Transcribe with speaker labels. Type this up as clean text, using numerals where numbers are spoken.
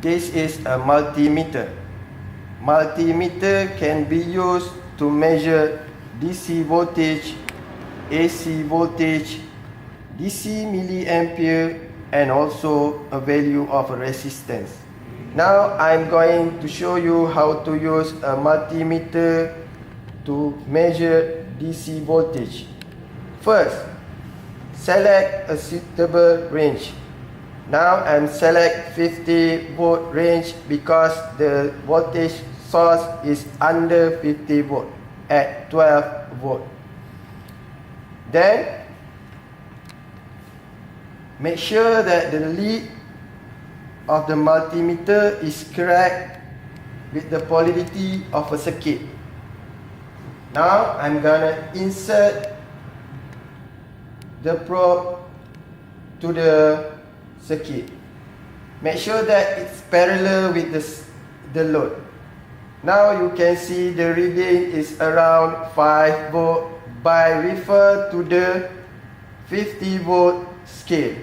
Speaker 1: This is a multimeter. Multimeter can be used to measure DC voltage, AC voltage, DC milliampere, and also a value of a resistance. Now I'm going to show you how to use a multimeter to measure DC voltage. First, select a suitable range. Now I'm select 50 volt range because the voltage source is under 50 volt at 12 volt. Then make sure that the lead of the multimeter is correct with the polarity of a circuit. Now I'm gonna insert the probe to the circuit. Make sure that it's parallel with the load. Now you can see the reading is around 5 volt by refer to the 50 volt scale.